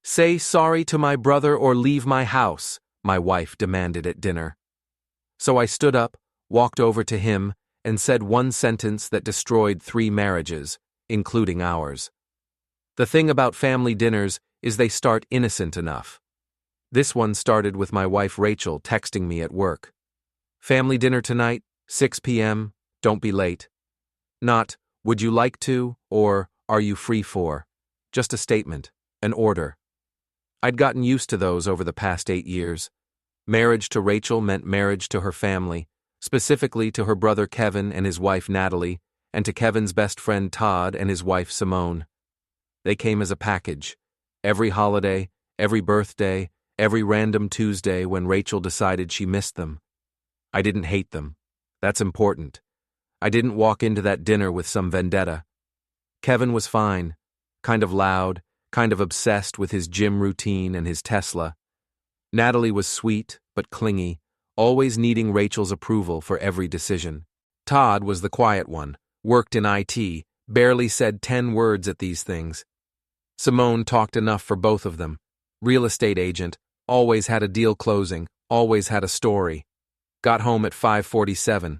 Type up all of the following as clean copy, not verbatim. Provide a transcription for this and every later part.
Say sorry to my brother or leave my house, my wife demanded at dinner. So I stood up, walked over to him, and said one sentence that destroyed 3 marriages, including ours. The thing about family dinners is they start innocent enough. This one started with my wife Rachel texting me at work. Family dinner tonight, 6 p.m., don't be late. Not, would you like to, or are you free for? Just a statement, an order. I'd gotten used to those over the past 8 years. Marriage to Rachel meant marriage to her family, specifically to her brother Kevin and his wife Natalie, and to Kevin's best friend Todd and his wife Simone. They came as a package. Every holiday, every birthday, every random Tuesday when Rachel decided she missed them. I didn't hate them. That's important. I didn't walk into that dinner with some vendetta. Kevin was fine, kind of loud, kind of obsessed with his gym routine and his Tesla. Natalie was sweet, but clingy, always needing Rachel's approval for every decision. Todd was the quiet one, worked in IT, barely said 10 words at these things. Simone talked enough for both of them. Real estate agent, always had a deal closing, always had a story. Got home at 5:47.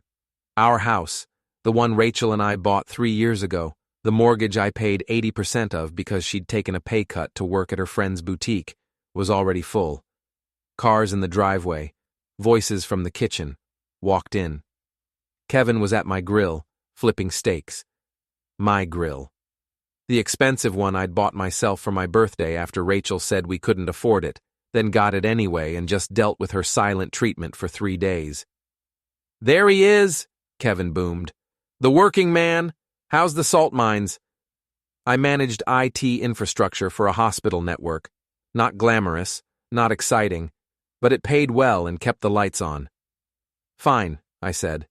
Our house, the one Rachel and I bought 3 years ago, the mortgage I paid 80% of because she'd taken a pay cut to work at her friend's boutique, was already full. Cars in the driveway, voices from the kitchen. Walked in. Kevin was at my grill, flipping steaks. My grill. The expensive one I'd bought myself for my birthday after Rachel said we couldn't afford it, then got it anyway and just dealt with her silent treatment for 3 days. There he is, Kevin boomed. The working man. How's the salt mines? I managed IT infrastructure for a hospital network. Not glamorous, not exciting, but it paid well and kept the lights on. Fine, I said.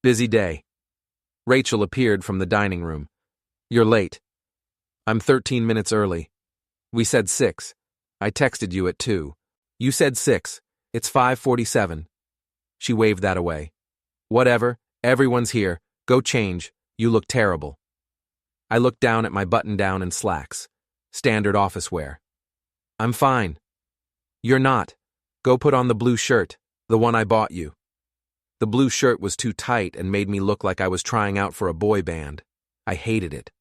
Busy day. Rachel appeared from the dining room. You're late. I'm 13 minutes early. We said 6. I texted you at 2. You said 6. It's 5:47. She waved that away. Whatever, everyone's here. Go change. You look terrible. I looked down at my button-down and slacks. Standard office wear. I'm fine. You're not. Go put on the blue shirt, the one I bought you. The blue shirt was too tight and made me look like I was trying out for a boy band. I hated it.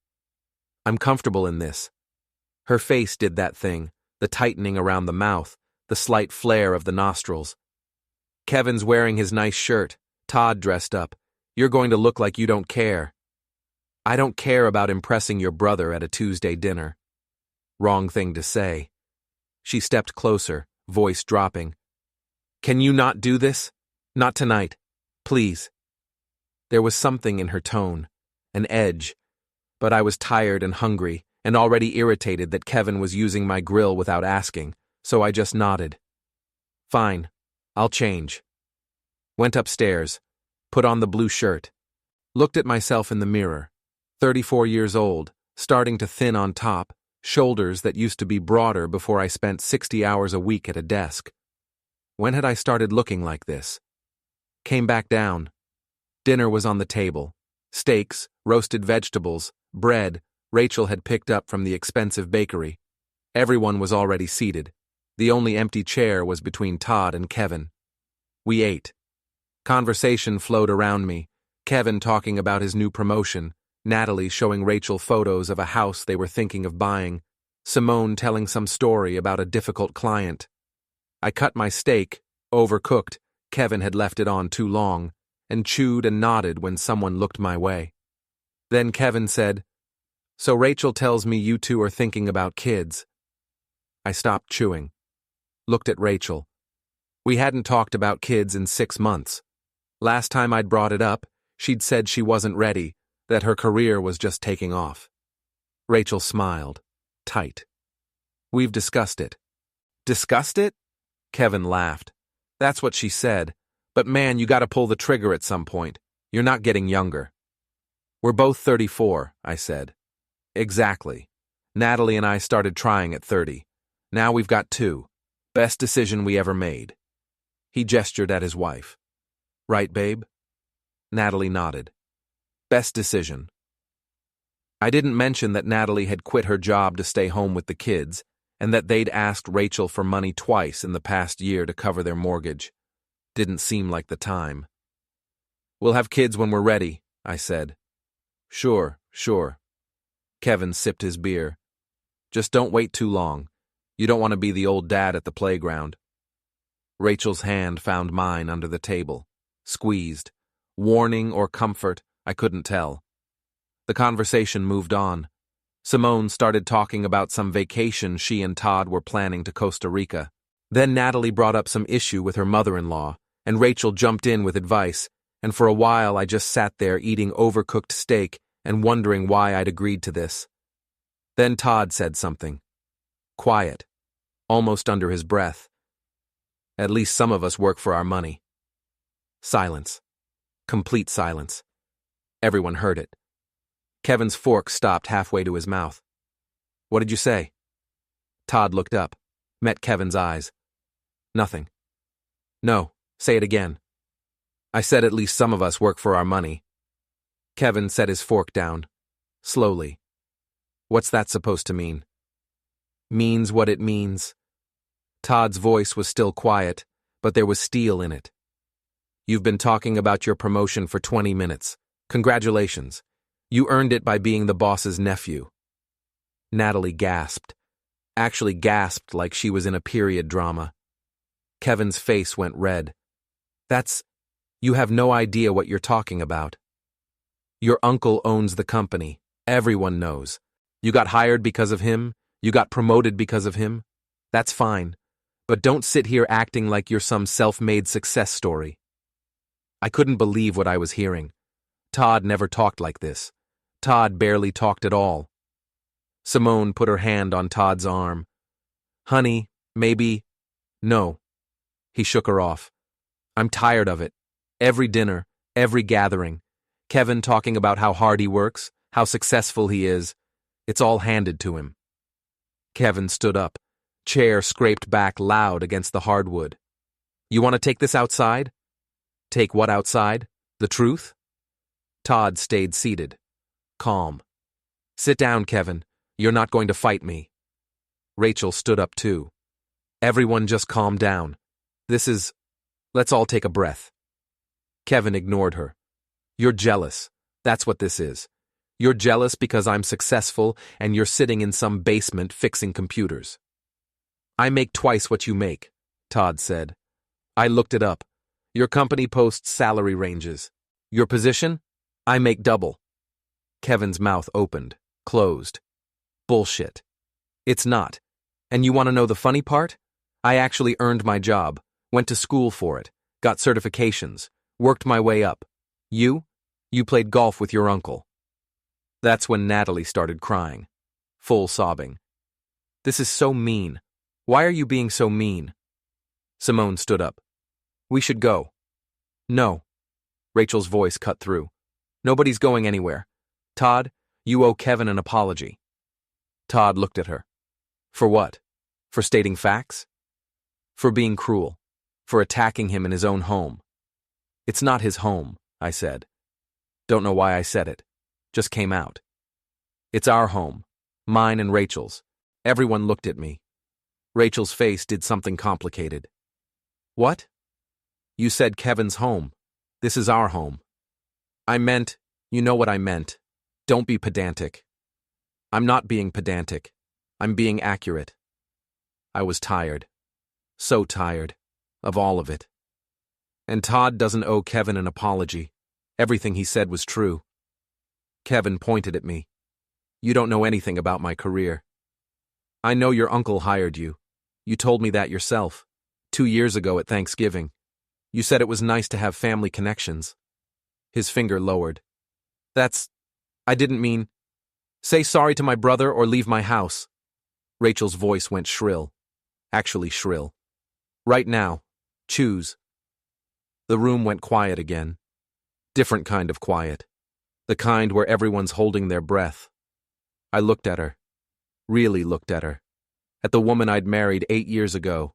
I'm comfortable in this. Her face did that thing, the tightening around the mouth, the slight flare of the nostrils. Kevin's wearing his nice shirt. Todd dressed up. You're going to look like you don't care. I don't care about impressing your brother at a Tuesday dinner. Wrong thing to say. She stepped closer, voice dropping. Can you not do this? Not tonight. Please. There was something in her tone, an edge, but I was tired and hungry and already irritated that Kevin was using my grill without asking, so I just nodded. Fine, I'll change. Went upstairs, put on the blue shirt, looked at myself in the mirror. 34 years old, starting to thin on top, shoulders that used to be broader before I spent 60 hours a week at a desk. When had I started looking like this? Came back down. Dinner was on the table. Steaks, roasted vegetables, bread Rachel had picked up from the expensive bakery. Everyone was already seated. The only empty chair was between Todd and Kevin. We ate. Conversation flowed around me, Kevin talking about his new promotion, Natalie showing Rachel photos of a house they were thinking of buying, Simone telling some story about a difficult client. I cut my steak, overcooked, Kevin had left it on too long, and chewed and nodded when someone looked my way. Then Kevin said, So Rachel tells me you two are thinking about kids. I stopped chewing. Looked at Rachel. We hadn't talked about kids in 6 months. Last time I'd brought it up, she'd said she wasn't ready, that her career was just taking off. Rachel smiled, tight. We've discussed it. Discussed it? Kevin laughed. That's what she said, but man, you gotta pull the trigger at some point. You're not getting younger. We're both 34, I said. Exactly. Natalie and I started trying at 30. Now we've got 2. Best decision we ever made. He gestured at his wife. Right, babe? Natalie nodded. Best decision. I didn't mention that Natalie had quit her job to stay home with the kids, and that they'd asked Rachel for money twice in the past year to cover their mortgage. Didn't seem like the time. "We'll have kids when we're ready," I said. Sure. Kevin sipped his beer. "Just don't wait too long. You don't want to be the old dad at the playground." Rachel's hand found mine under the table, squeezed. Warning or comfort, I couldn't tell. The conversation moved on. Simone started talking about some vacation she and Todd were planning to Costa Rica. Then Natalie brought up some issue with her mother-in-law, and Rachel jumped in with advice, and for a while I just sat there eating overcooked steak and wondering why I'd agreed to this. Then Todd said something. Quiet, almost under his breath. "At least some of us work for our money." Silence. Complete silence. Everyone heard it. Kevin's fork stopped halfway to his mouth. "What did you say?" Todd looked up, met Kevin's eyes. "Nothing." "No, say it again." "I said at least some of us work for our money." Kevin set his fork down, slowly. "What's that supposed to mean?" "Means what it means." Todd's voice was still quiet, but there was steel in it. "You've been talking about your promotion for 20 minutes. Congratulations. You earned it by being the boss's nephew." Natalie gasped. Actually gasped like she was in a period drama. Kevin's face went red. You have no idea what you're talking about. Your uncle owns the company. Everyone knows. You got hired because of him. You got promoted because of him. That's fine. But don't sit here acting like you're some self-made success story." I couldn't believe what I was hearing. Todd never talked like this. Todd barely talked at all. Simone put her hand on Todd's arm. "Honey, maybe—" "No." He shook her off. "I'm tired of it. Every dinner, every gathering. Kevin talking about how hard he works, how successful he is. It's all handed to him." Kevin stood up. Chair scraped back loud against the hardwood. "You want to take this outside?" "Take what outside? The truth?" Todd stayed seated, calm. "Sit down, Kevin. You're not going to fight me." Rachel stood up too. "Everyone just calm down. Let's all take a breath." Kevin ignored her. "You're jealous. That's what this is. You're jealous because I'm successful and you're sitting in some basement fixing computers." "I make twice what you make," Todd said. "I looked it up. Your company posts salary ranges. Your position? I make double." Kevin's mouth opened, closed. "Bullshit. It's not. And you want to know the funny part? I actually earned my job, went to school for it, got certifications, worked my way up. You played golf with your uncle." That's when Natalie started crying, full sobbing. "This is so mean. Why are you being so mean?" Simone stood up. "We should go." "No." Rachel's voice cut through. "Nobody's going anywhere. Todd, you owe Kevin an apology." Todd looked at her. "For what? For stating facts?" "For being cruel. For attacking him in his own home." "It's not his home," I said. Don't know why I said it. Just came out. "It's our home. Mine and Rachel's." Everyone looked at me. Rachel's face did something complicated. "What?" "You said Kevin's home. This is our home." "I meant, you know what I meant. Don't be pedantic." "I'm not being pedantic. I'm being accurate." I was tired. So tired. Of all of it. And Todd doesn't owe Kevin an apology. Everything he said was true. Kevin pointed at me. "You don't know anything about my career. I know your uncle hired you. You told me that yourself. 2 years ago at Thanksgiving. You said it was nice to have family connections." His finger lowered. I didn't mean. Say sorry to my brother or leave my house." Rachel's voice went shrill. Actually shrill. "Right now. Choose." The room went quiet again. Different kind of quiet. The kind where everyone's holding their breath. I looked at her. Really looked at her. At the woman I'd married 8 years ago.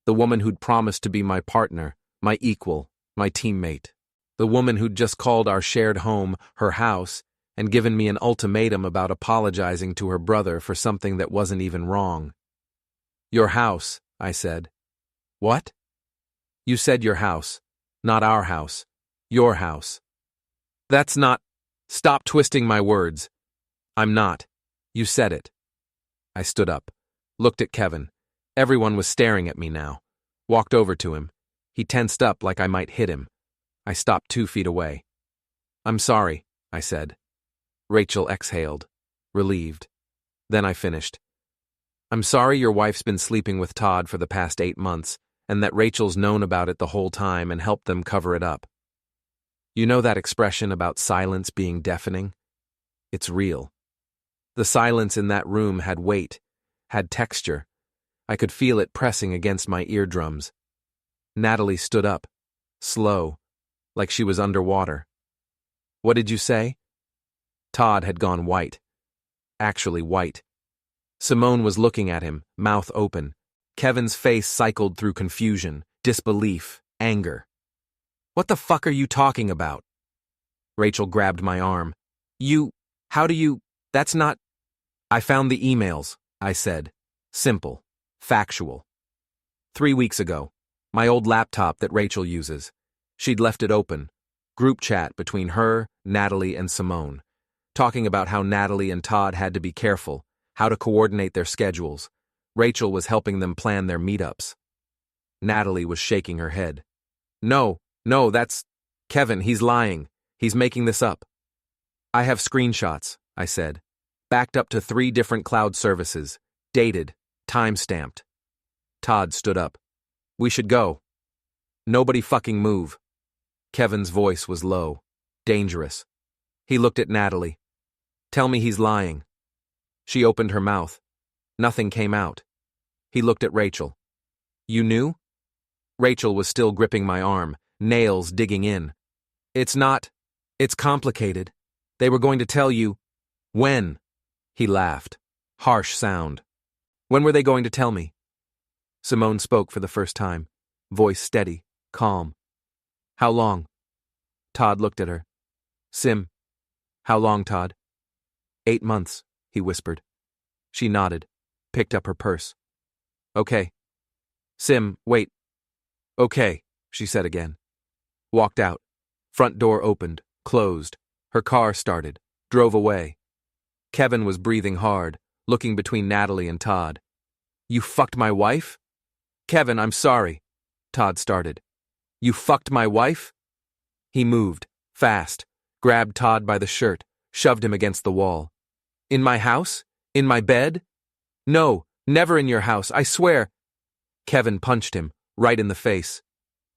The woman who'd promised to be my partner, my equal, my teammate. The woman who'd just called our shared home her house and given me an ultimatum about apologizing to her brother for something that wasn't even wrong. Your house, I said. What? You said your house, not our house. Your house. That's not. Stop twisting my words. I'm not. You said it. I stood up, looked at Kevin. Everyone was staring at me now. Walked over to him. He tensed up like I might hit him. I stopped 2 feet away. I'm sorry, I said. Rachel exhaled, relieved. Then I finished. I'm sorry your wife's been sleeping with Todd for the past 8 months, and that Rachel's known about it the whole time and helped them cover it up. You know that expression about silence being deafening? It's real. The silence in that room had weight, had texture. I could feel it pressing against my eardrums. Natalie stood up, slow, like she was underwater. What did you say? Todd had gone white. Actually white. Simone was looking at him, mouth open. Kevin's face cycled through confusion, disbelief, anger. What the fuck are you talking about? Rachel grabbed my arm. How do you, that's not. I found the emails, I said. Simple. Factual. 3 weeks ago. My old laptop that Rachel uses. She'd left it open. Group chat between her, Natalie, and Simone. Talking about how Natalie and Todd had to be careful, how to coordinate their schedules. Rachel was helping them plan their meetups. Natalie was shaking her head. No, that's. Kevin, he's lying. He's making this up. I have screenshots, I said. Backed up to 3 different cloud services. Dated. Time-stamped. Todd stood up. We should go. Nobody fucking move. Kevin's voice was low. Dangerous. He looked at Natalie. Tell me he's lying. She opened her mouth. Nothing came out. He looked at Rachel. You knew? Rachel was still gripping my arm, nails digging in. It's complicated. They were going to tell you. When? He laughed. Harsh sound. When were they going to tell me? Simone spoke for the first time, voice steady, calm. How long? Todd looked at her. Sim. How long, Todd? 8 months, he whispered. She nodded, picked up her purse. Okay. Sim, wait. Okay, she said again. Walked out. Front door opened, closed. Her car started, drove away. Kevin was breathing hard, looking between Natalie and Todd. You fucked my wife? Kevin, I'm sorry. Todd started. You fucked my wife? He moved, fast, grabbed Todd by the shirt, shoved him against the wall. In my house? In my bed? No, never in your house, I swear. Kevin punched him, right in the face.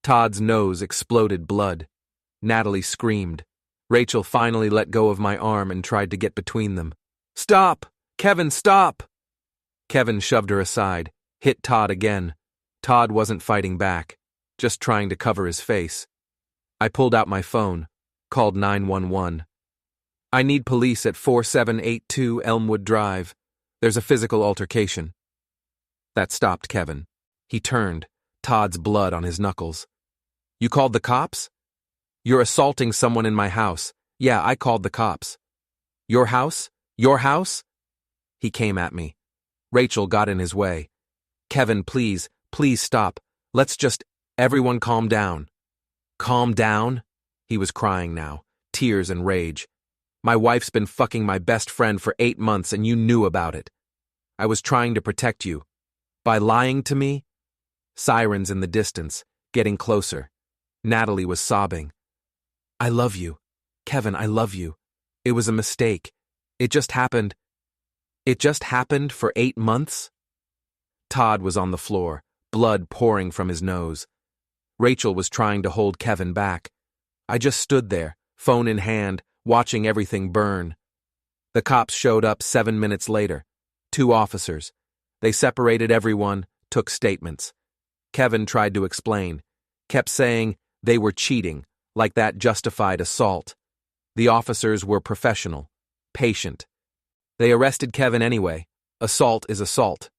Todd's nose exploded blood. Natalie screamed. Rachel finally let go of my arm and tried to get between them. Stop! Kevin, stop! Kevin shoved her aside, hit Todd again. Todd wasn't fighting back, just trying to cover his face. I pulled out my phone, called 911. I need police at 4782 Elmwood Drive. There's a physical altercation. That stopped Kevin. He turned, Todd's blood on his knuckles. You called the cops? You're assaulting someone in my house. Yeah, I called the cops. Your house? Your house? He came at me. Rachel got in his way. Kevin, please stop. Let's just, everyone calm down. Calm down? He was crying now, tears and rage. My wife's been fucking my best friend for 8 months and you knew about it. I was trying to protect you. By lying to me? Sirens in the distance, getting closer. Natalie was sobbing. I love you. Kevin, I love you. It was a mistake. It just happened. It just happened for 8 months? Todd was on the floor, blood pouring from his nose. Rachel was trying to hold Kevin back. I just stood there, phone in hand, watching everything burn. The cops showed up 7 minutes later. 2 officers. They separated everyone, took statements. Kevin tried to explain, kept saying they were cheating, like that justified assault. The officers were professional, patient. They arrested Kevin anyway. Assault is assault.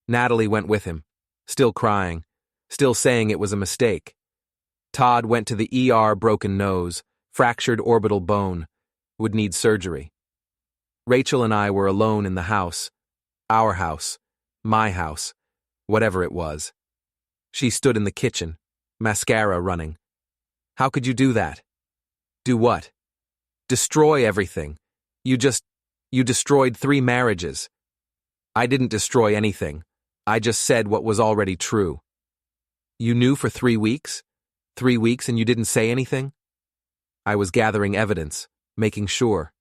Natalie went with him, still crying, still saying it was a mistake. Todd went to the ER, broken nose, fractured orbital bone, would need surgery. Rachel and I were alone in the house. Our house. My house. whatever it was. She stood in the kitchen, mascara running. How could you do that? Do what? Destroy everything. You destroyed 3 marriages. I didn't destroy anything. I just said what was already true. You knew for 3 weeks? 3 weeks and you didn't say anything? I was gathering evidence, making sure.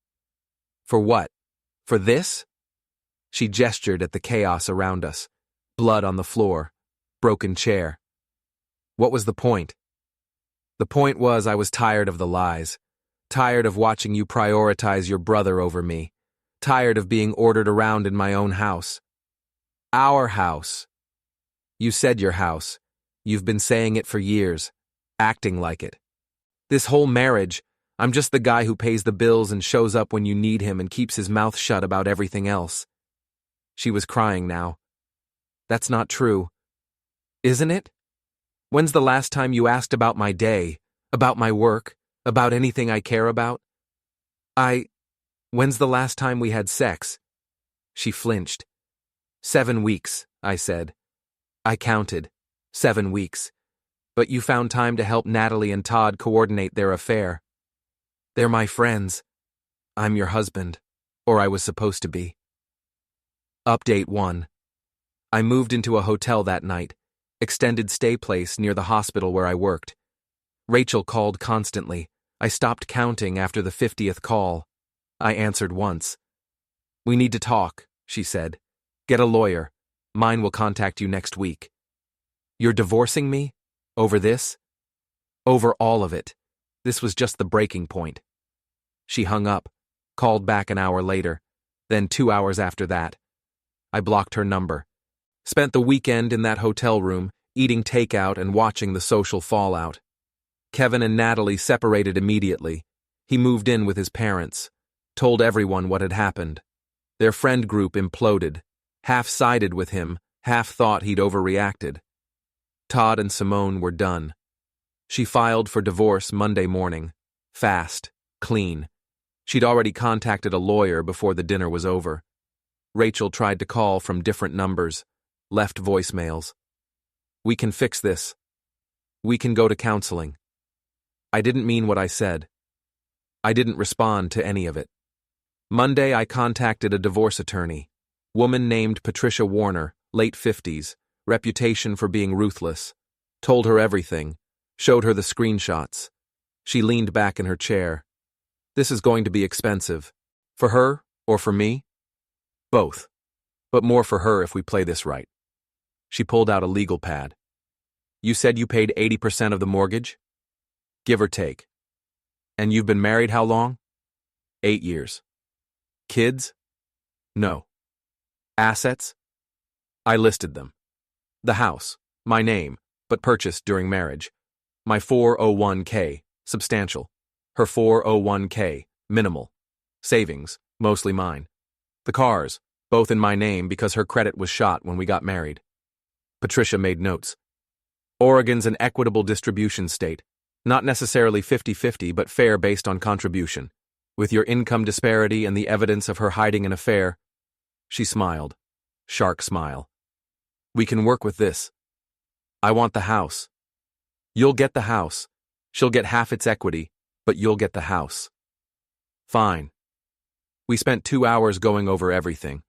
For what? For this? She gestured at the chaos around us. Blood on the floor. Broken chair. What was the point? The point was I was tired of the lies. Tired of watching you prioritize your brother over me. Tired of being ordered around in my own house. Our house. You said your house. You've been saying it for years. Acting like it. This whole marriage, I'm just the guy who pays the bills and shows up when you need him and keeps his mouth shut about everything else. She was crying now. That's not true. Isn't it? When's the last time you asked about my day, about my work, about anything I care about? When's the last time we had sex? She flinched. 7 weeks, I said. I counted. 7 weeks. But you found time to help Natalie and Todd coordinate their affair. They're my friends. I'm your husband. Or I was supposed to be. Update 1. I moved into a hotel that night, extended stay place near the hospital where I worked. Rachel called constantly. I stopped counting after the 50th call. I answered once. We need to talk, she said. Get a lawyer. Mine will contact you next week. You're divorcing me? Over this? Over all of it. This was just the breaking point. She hung up, called back an hour later, then 2 hours after that. I blocked her number. Spent the weekend in that hotel room, eating takeout and watching the social fallout. Kevin and Natalie separated immediately. He moved in with his parents, told everyone what had happened. Their friend group imploded, half sided with him, half thought he'd overreacted. Todd and Simone were done. She filed for divorce Monday morning. Fast, clean. She'd already contacted a lawyer before the dinner was over. Rachel tried to call from different numbers, left voicemails. We can fix this. We can go to counseling. I didn't mean what I said. I didn't respond to any of it. Monday, I contacted a divorce attorney. Woman named Patricia Warner, late 50s, reputation for being ruthless. Told her everything, showed her the screenshots. She leaned back in her chair. This is going to be expensive. For her or for me? Both. But more for her if we play this right. She pulled out a legal pad. You said you paid 80% of the mortgage? Give or take. And you've been married how long? 8 years. Kids? No. Assets? I listed them. The house, my name, but purchased during marriage. My 401k, substantial. Her 401k, minimal. Savings, mostly mine. The cars, both in my name because her credit was shot when we got married. Patricia made notes. Oregon's an equitable distribution state. Not necessarily 50-50, but fair based on contribution. With your income disparity and the evidence of her hiding an affair. She smiled. Shark smile. We can work with this. I want the house. You'll get the house. She'll get half its equity, but you'll get the house. Fine. We spent 2 hours going over everything.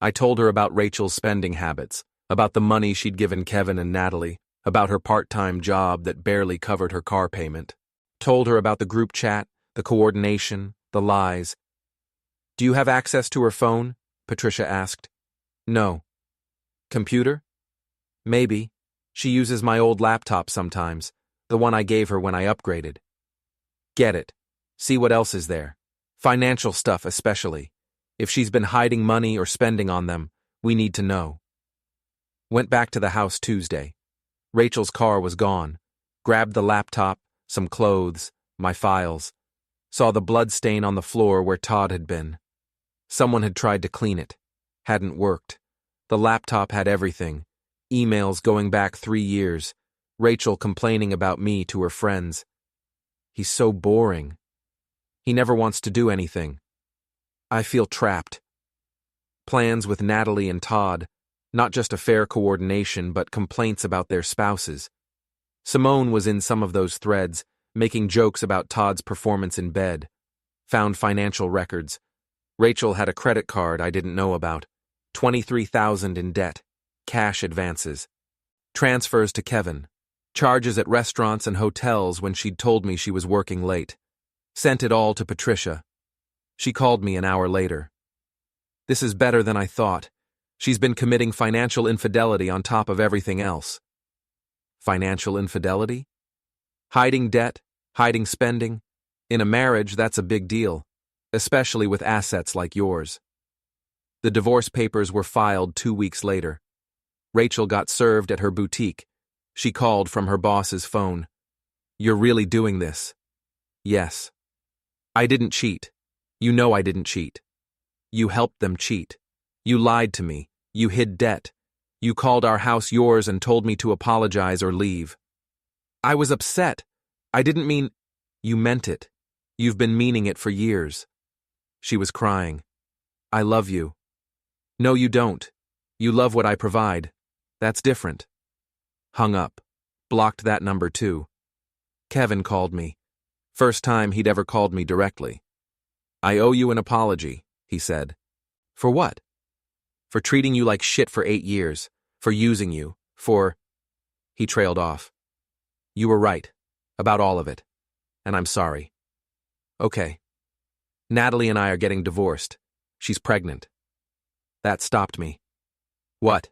I told her about Rachel's spending habits, about the money she'd given Kevin and Natalie, about her part-time job that barely covered her car payment. Told her about the group chat, the coordination, the lies. Do you have access to her phone? Patricia asked. No. Computer? Maybe. She uses my old laptop sometimes, the one I gave her when I upgraded. Get it. See what else is there. Financial stuff especially. If she's been hiding money or spending on them, we need to know. Went back to the house Tuesday. Rachel's car was gone. Grabbed the laptop, some clothes, my files. Saw the blood stain on the floor where Todd had been. Someone had tried to clean it. Hadn't worked. The laptop had everything. Emails going back 3 years. Rachel complaining about me to her friends. He's so boring. He never wants to do anything. I feel trapped. Plans with Natalie and Todd. Not just affair coordination, but complaints about their spouses. Simone was in some of those threads, making jokes about Todd's performance in bed. Found financial records. Rachel had a credit card I didn't know about. $23,000 in debt. Cash advances. Transfers to Kevin. Charges at restaurants and hotels when she'd told me she was working late. Sent it all to Patricia. She called me an hour later. This is better than I thought. She's been committing financial infidelity on top of everything else. Financial infidelity? Hiding debt, hiding spending. In a marriage, that's a big deal, especially with assets like yours. The divorce papers were filed 2 weeks later. Rachel got served at her boutique. She called from her boss's phone. You're really doing this? Yes. I didn't cheat. You know I didn't cheat. You helped them cheat. You lied to me. You hid debt. You called our house yours and told me to apologize or leave. I was upset. I didn't mean... You meant it. You've been meaning it for years. She was crying. I love you. No, you don't. You love what I provide. That's different. Hung up. Blocked that number too. Kevin called me. First time he'd ever called me directly. I owe you an apology, he said. For what? For treating you like shit for 8 years. For using you. For... He trailed off. You were right. About all of it. And I'm sorry. Okay. Natalie and I are getting divorced. She's pregnant. That stopped me. What?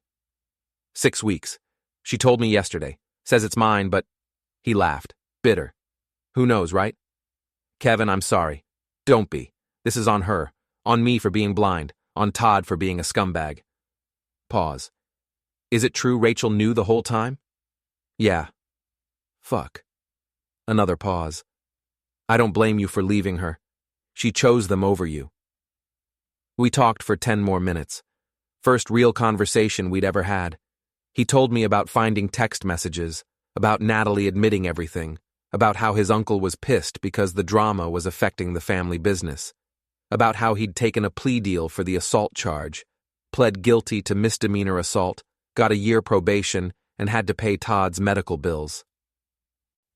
6 weeks. She told me yesterday. Says it's mine, but... He laughed. Bitter. Who knows, right? Kevin, I'm sorry. Don't be. This is on her. On me for being blind. On Todd for being a scumbag. Pause. Is it true Rachel knew the whole time? Yeah. Fuck. Another pause. I don't blame you for leaving her. She chose them over you. We talked for 10 more minutes. First real conversation we'd ever had. He told me about finding text messages, about Natalie admitting everything, about how his uncle was pissed because the drama was affecting the family business, about how he'd taken a plea deal for the assault charge, pled guilty to misdemeanor assault, got a year probation, and had to pay Todd's medical bills.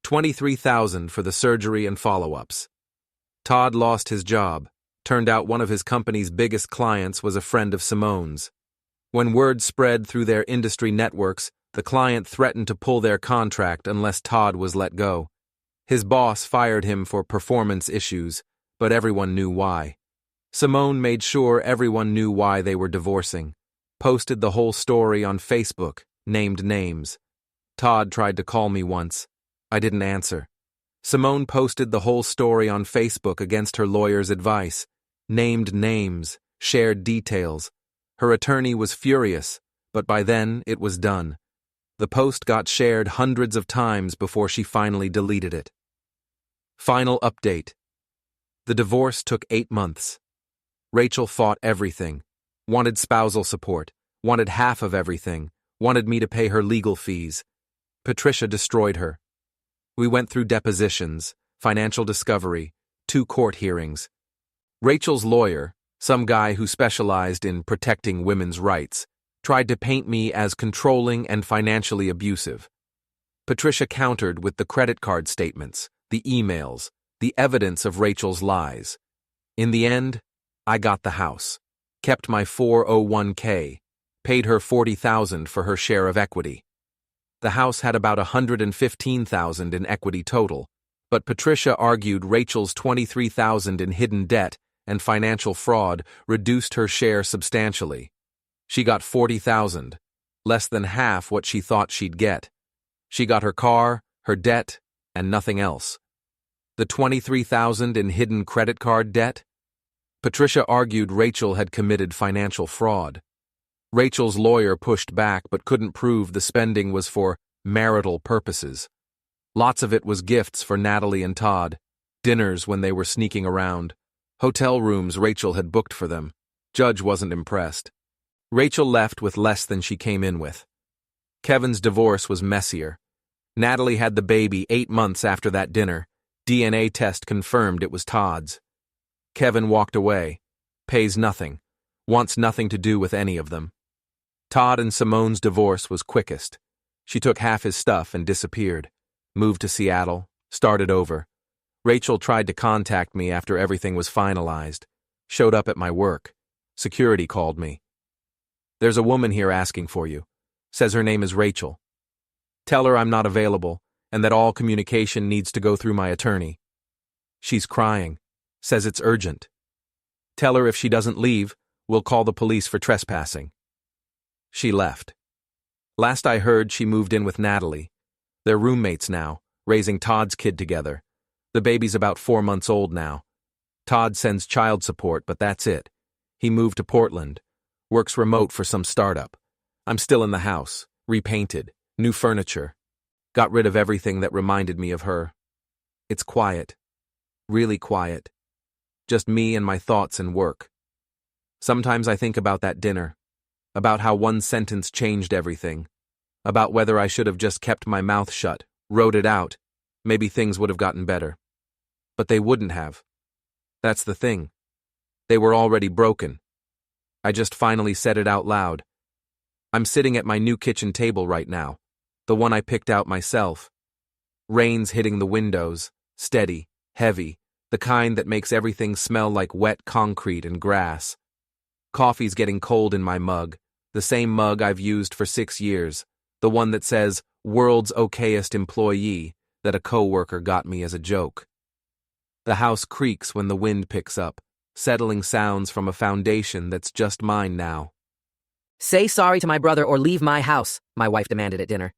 $23,000 for the surgery and follow-ups. Todd lost his job. Turned out one of his company's biggest clients was a friend of Simone's. When word spread through their industry networks, the client threatened to pull their contract unless Todd was let go. His boss fired him for performance issues, but everyone knew why. Simone made sure everyone knew why they were divorcing. Posted the whole story on Facebook, named names. Todd tried to call me once. I didn't answer. Simone posted the whole story on Facebook against her lawyer's advice. Named names, shared details. Her attorney was furious, but by then it was done. The post got shared hundreds of times before she finally deleted it. Final update. The divorce took 8 months. Rachel fought everything. Wanted spousal support. Wanted half of everything. Wanted me to pay her legal fees. Patricia destroyed her. We went through depositions, financial discovery, 2 court hearings. Rachel's lawyer, some guy who specialized in protecting women's rights, tried to paint me as controlling and financially abusive. Patricia countered with the credit card statements, the emails, the evidence of Rachel's lies. In the end, I got the house, kept my 401k, paid her $40,000 for her share of equity. The house had about $115,000 in equity total, but Patricia argued Rachel's $23,000 in hidden debt and financial fraud reduced her share substantially. She got $40,000, less than half what she thought she'd get. She got her car, her debt, and nothing else. The $23,000 in hidden credit card debt? Patricia argued Rachel had committed financial fraud. Rachel's lawyer pushed back but couldn't prove the spending was for marital purposes. Lots of it was gifts for Natalie and Todd, dinners when they were sneaking around, hotel rooms Rachel had booked for them. Judge wasn't impressed. Rachel left with less than she came in with. Kevin's divorce was messier. Natalie had the baby 8 months after that dinner. DNA test confirmed it was Todd's. Kevin walked away. Pays nothing. Wants nothing to do with any of them. Todd and Simone's divorce was quickest. She took half his stuff and disappeared. Moved to Seattle, started over. Rachel tried to contact me after everything was finalized. Showed up at my work. Security called me. There's a woman here asking for you. Says her name is Rachel. Tell her I'm not available and that all communication needs to go through my attorney. She's crying. Says it's urgent. Tell her if she doesn't leave, we'll call the police for trespassing. She left. Last I heard, she moved in with Natalie. They're roommates now, raising Todd's kid together. The baby's about 4 months old now. Todd sends child support, but that's it. He moved to Portland. Works remote for some startup. I'm still in the house, repainted, new furniture. Got rid of everything that reminded me of her. It's quiet. Really quiet. Just me and my thoughts and work. Sometimes I think about that dinner. About how one sentence changed everything. About whether I should have just kept my mouth shut, wrote it out. Maybe things would have gotten better. But they wouldn't have. That's the thing. They were already broken. I just finally said it out loud. I'm sitting at my new kitchen table right now, the one I picked out myself. Rain's hitting the windows, steady, heavy, the kind that makes everything smell like wet concrete and grass. Coffee's getting cold in my mug, the same mug I've used for 6 years, the one that says, "World's okayest employee," that a coworker got me as a joke. The house creaks when the wind picks up, settling sounds from a foundation that's just mine now. "Say sorry to my brother or leave my house," my wife demanded at dinner.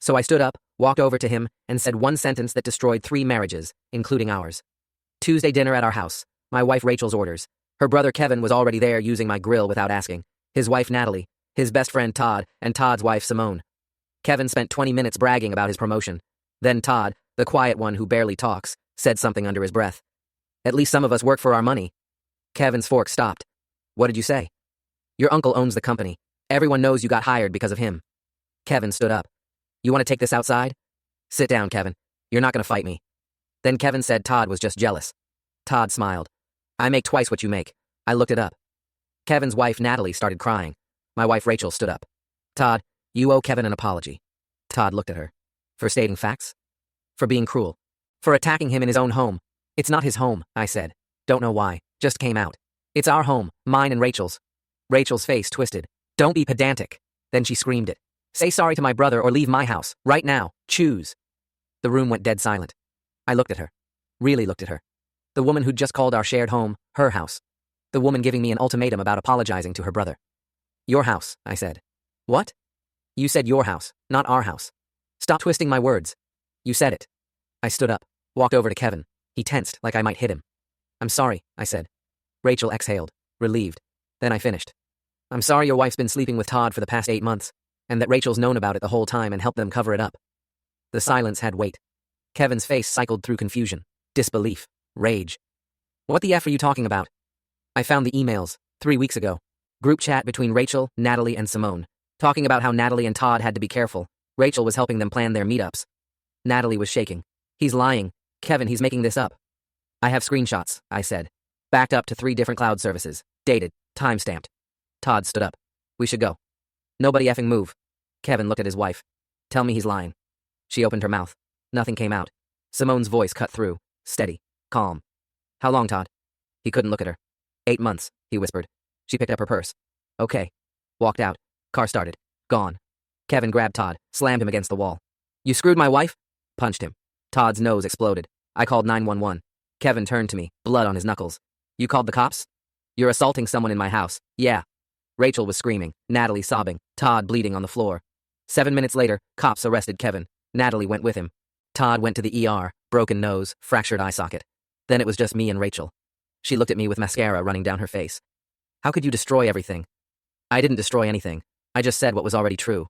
So I stood up, walked over to him, and said one sentence that destroyed 3 marriages, including ours. Tuesday dinner at our house, my wife Rachel's orders. Her brother Kevin was already there using my grill without asking. His wife Natalie, his best friend Todd, and Todd's wife Simone. Kevin spent 20 minutes bragging about his promotion. Then Todd, the quiet one who barely talks, said something under his breath. "At least some of us work for our money." Kevin's fork stopped. "What did you say?" "Your uncle owns the company. Everyone knows you got hired because of him." Kevin stood up. "You want to take this outside?" "Sit down, Kevin. You're not going to fight me." Then Kevin said Todd was just jealous. Todd smiled. "I make twice what you make." I looked it up. Kevin's wife Natalie started crying. My wife Rachel stood up. "Todd, you owe Kevin an apology." Todd looked at her. "For stating facts?" "For being cruel. For attacking him in his own home." "It's not his home," I said. "Don't know why. Just came out. It's our home, mine and Rachel's." Rachel's face twisted. "Don't be pedantic." Then she screamed it. "Say sorry to my brother or leave my house, right now. Choose." The room went dead silent. I looked at her. Really looked at her. The woman who'd just called our shared home, her house. The woman giving me an ultimatum about apologizing to her brother. "Your house," I said. "What?" "You said your house, not our house. Stop twisting my words." "You said it." I stood up, walked over to Kevin. He tensed like I might hit him. "I'm sorry," I said. Rachel exhaled, relieved. Then I finished. "I'm sorry your wife's been sleeping with Todd for the past 8 months, and that Rachel's known about it the whole time and helped them cover it up." The silence had weight. Kevin's face cycled through confusion, disbelief, rage. "What the F are you talking about?" "I found the emails, 3 weeks ago. Group chat between Rachel, Natalie, and Simone, talking about how Natalie and Todd had to be careful. Rachel was helping them plan their meetups." Natalie was shaking. "He's lying. Kevin, he's making this up." "I have screenshots," I said. "Backed up to 3 different cloud services. Dated. Time-stamped." Todd stood up. "We should go." "Nobody effing move." Kevin looked at his wife. "Tell me he's lying." She opened her mouth. Nothing came out. Simone's voice cut through. Steady. Calm. "How long, Todd?" He couldn't look at her. 8 months, he whispered. She picked up her purse. "Okay." Walked out. Car started. Gone. Kevin grabbed Todd, slammed him against the wall. "You screwed my wife?" Punched him. Todd's nose exploded. I called 911. Kevin turned to me, blood on his knuckles. "You called the cops?" "You're assaulting someone in my house." "Yeah." Rachel was screaming, Natalie sobbing, Todd bleeding on the floor. 7 minutes later, cops arrested Kevin. Natalie went with him. Todd went to the ER, broken nose, fractured eye socket. Then it was just me and Rachel. She looked at me with mascara running down her face. "How could you destroy everything?" "I didn't destroy anything. I just said what was already true."